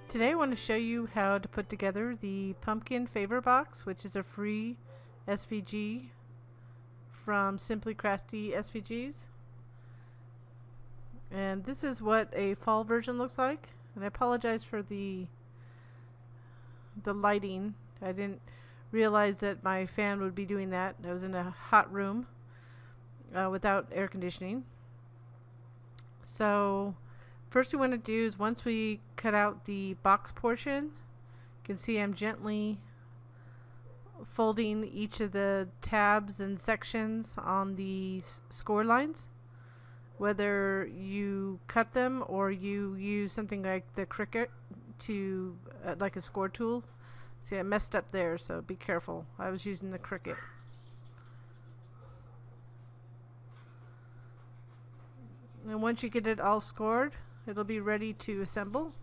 Today I want to show you how to put together the pumpkin favor box, which is a free SVG from Simply Crafty SVGs. And this is what a fall version looks like. And I apologize for the lighting. I didn't realize that my fan would be doing that. I was in a hot room without air conditioning. So first we want to do is, once we cut out the box portion, you can see I'm gently folding each of the tabs and sections on the score lines. Whether you cut them or you use something like the Cricut to like a score tool. See, I messed up there, so be careful. I was using the Cricut. And once you get it all scored, it'll be ready to assemble.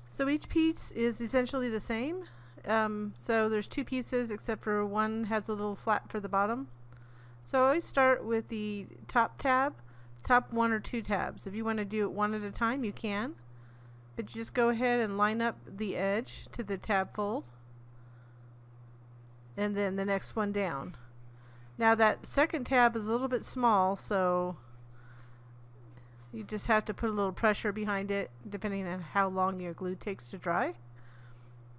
So each piece is essentially the same. So there's two pieces, except for one has a little flap for the bottom. So I always start with the top tab, top one or two tabs. If you want to do it one at a time, you can. But you just go ahead and line up the edge to the tab fold. And then the next one down. Now that second tab is a little bit small, so you just have to put a little pressure behind it, depending on how long your glue takes to dry.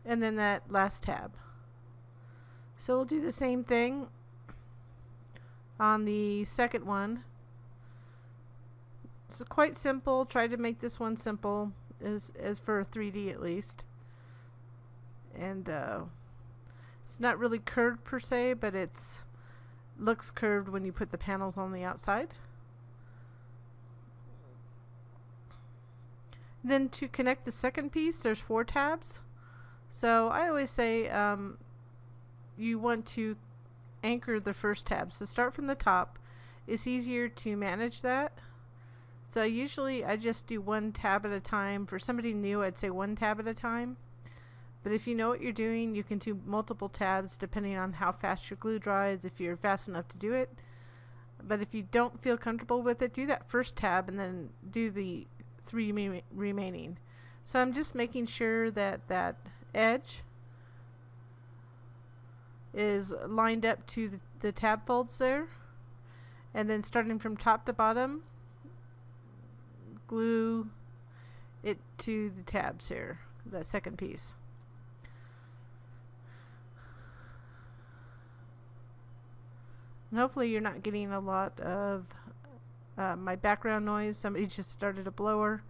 And then that last tab. So we'll do the same thing on the second one. It's quite simple. Try to make this one simple, as for 3D at least. And it's not really curved per se, but it's looks curved when you put the panels on the outside. Then to connect the second piece, there's 4 tabs. So I always say you want to anchor the first tab. So start from the top. It's easier to manage that. So usually I just do one tab at a time. For somebody new, I'd say one tab at a time. But if you know what you're doing, you can do multiple tabs depending on how fast your glue dries, if you're fast enough to do it. But if you don't feel comfortable with it, do that first tab and then do the 3 remaining. So I'm just making sure that that edge is lined up to the tab folds there, and then starting from top to bottom, glue it to the tabs here, that second piece. And hopefully you're not getting a lot of my background noise. Somebody just started a blower,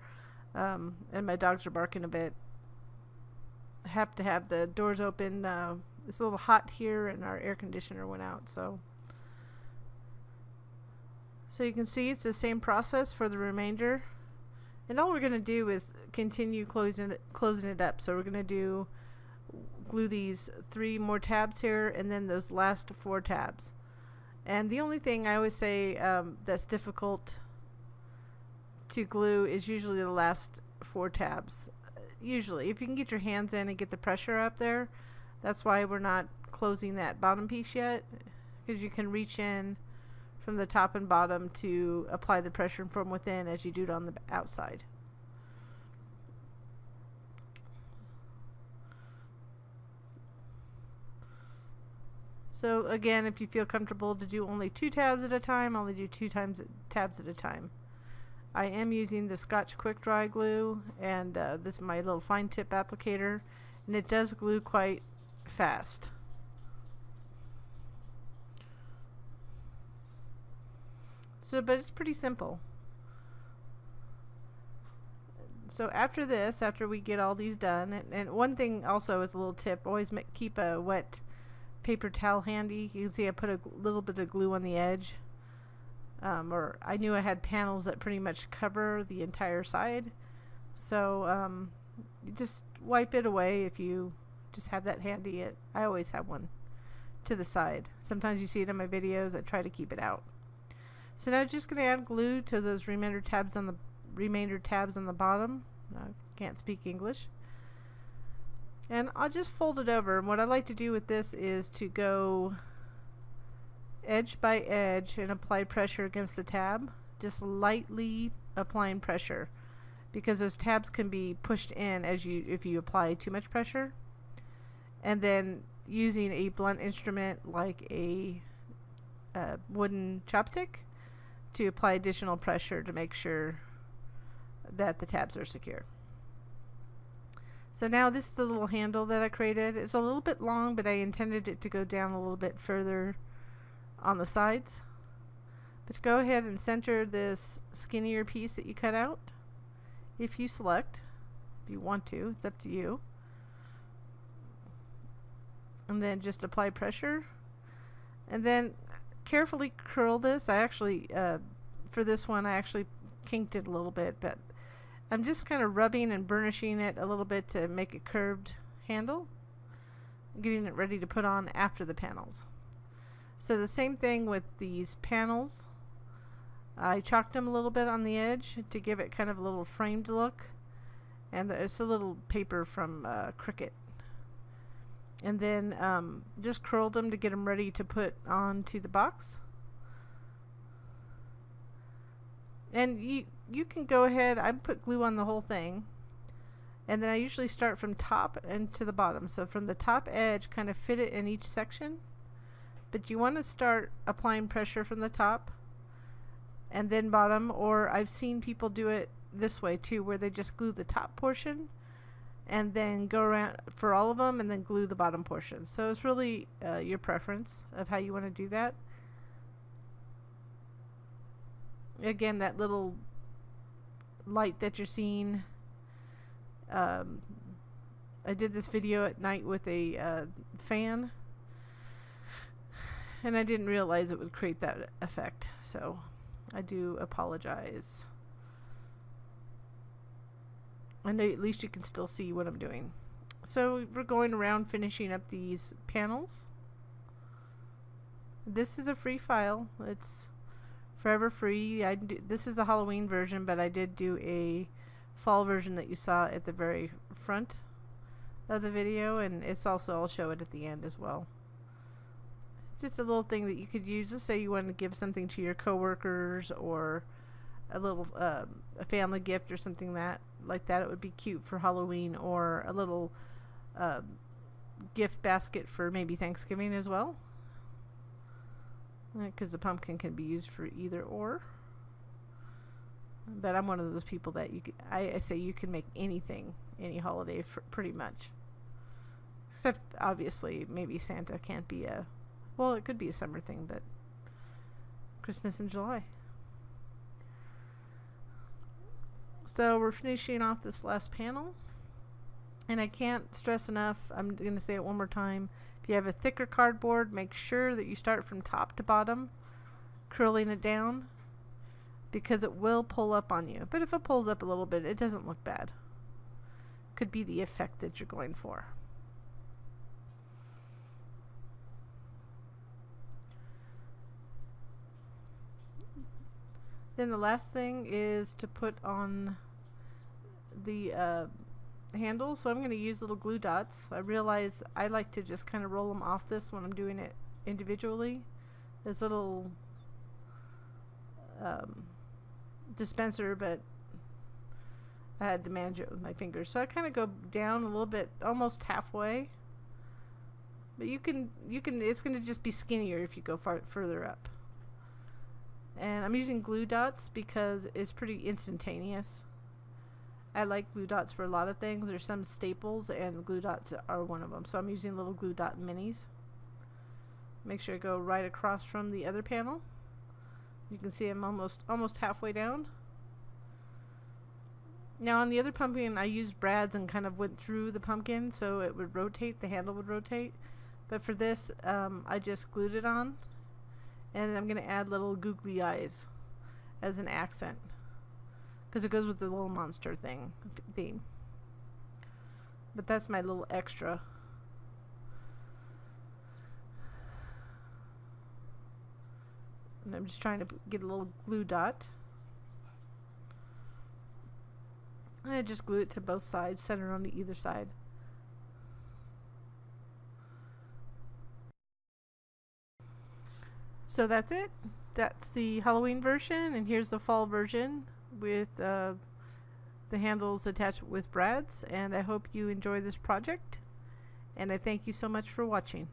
and my dogs are barking a bit. I have to have the doors open. It's a little hot here and our air conditioner went out, so you can see it's the same process for the remainder. And all we're going to do is continue closing it up. So we're going to glue these 3 more tabs here and then those last 4 tabs. And the only thing I always say that's difficult to glue is usually the last 4 tabs. Usually, if you can get your hands in and get the pressure up there, that's why we're not closing that bottom piece yet, because you can reach in from the top and bottom to apply the pressure from within as you do it on the outside. So again, if you feel comfortable to do only 2 tabs at a time, only do 2 tabs at a time. I am using the Scotch Quick Dry glue, and this is my little fine tip applicator, and it does glue quite fast. So, but it's pretty simple. So after this, after we get all these done, and one thing also is a little tip, always keep a wet paper towel handy. You can see I put a little bit of glue on the edge. Or I knew I had panels that pretty much cover the entire side. So you just wipe it away if you just have that handy. I always have one to the side. Sometimes you see it in my videos. I try to keep it out. So now I'm just going to add glue to those remainder tabs on the bottom. I can't speak English. And I'll just fold it over. And what I like to do with this is to go edge by edge and apply pressure against the tab, just lightly applying pressure. because those tabs can be pushed in if you apply too much pressure. And then using a blunt instrument like a wooden chopstick to apply additional pressure to make sure that the tabs are secure. So now this is the little handle that I created. It's a little bit long, but I intended it to go down a little bit further on the sides. But go ahead and center this skinnier piece that you cut out if you select. If you want to, it's up to you. And then just apply pressure. And then carefully curl this. I actually, for this one, I actually kinked it a little bit, but I'm just kind of rubbing and burnishing it a little bit to make a curved handle, getting it ready to put on after the panels. So the same thing with these panels. I chalked them a little bit on the edge to give it kind of a little framed look, and it's a little paper from Cricut. And then just curled them to get them ready to put onto the box. And you can go ahead, I put glue on the whole thing, and then I usually start from top and to the bottom. So from the top edge, kind of fit it in each section, but you want to start applying pressure from the top and then bottom, or I've seen people do it this way too, where they just glue the top portion and then go around for all of them and then glue the bottom portion. So it's really your preference of how you want to do that. Again, that little light that you're seeing, I did this video at night with a fan, and I didn't realize it would create that effect, so I do apologize. I know at least you can still see what I'm doing. So we're going around finishing up these panels. This is a free file. It's forever free. This is the Halloween version, but I did do a fall version that you saw at the very front of the video, and it's also, I'll show it at the end as well. Just a little thing that you could use. Let's say you want to give something to your coworkers, or a little a family gift or something like that. It would be cute for Halloween, or a little gift basket for maybe Thanksgiving as well, because the pumpkin can be used for either or. But I'm one of those people that I say you can make anything, any holiday, for pretty much, except obviously maybe Santa can't be well, it could be a summer thing, but Christmas in July. So we're finishing off this last panel, and I can't stress enough, I'm going to say it one more time, if you have a thicker cardboard, make sure that you start from top to bottom, curling it down, because it will pull up on you. But if it pulls up a little bit, it doesn't look bad. Could be the effect that you're going for. Then the last thing is to put on the handle. So I'm going to use little glue dots. I realize I like to just kind of roll them off this when I'm doing it individually. This little dispenser, but I had to manage it with my fingers. So I kind of go down a little bit, almost halfway. But you can it's going to just be skinnier if you go further up. And I'm using glue dots because it's pretty instantaneous. I like glue dots for a lot of things. There's some staples, and glue dots are one of them. So I'm using little glue dot minis. Make sure I go right across from the other panel. You can see I'm almost halfway down. Now on the other pumpkin, I used brads and kind of went through the pumpkin so it would rotate, the handle would rotate. But for this, I just glued it on. And I'm going to add little googly eyes as an accent, because it goes with the little monster theme. But that's my little extra. And I'm just trying to get a little glue dot. And I just glue it to both sides, center on either side. So that's it. That's the Halloween version, and here's the fall version with the handles attached with brads, and I hope you enjoy this project, and I thank you so much for watching.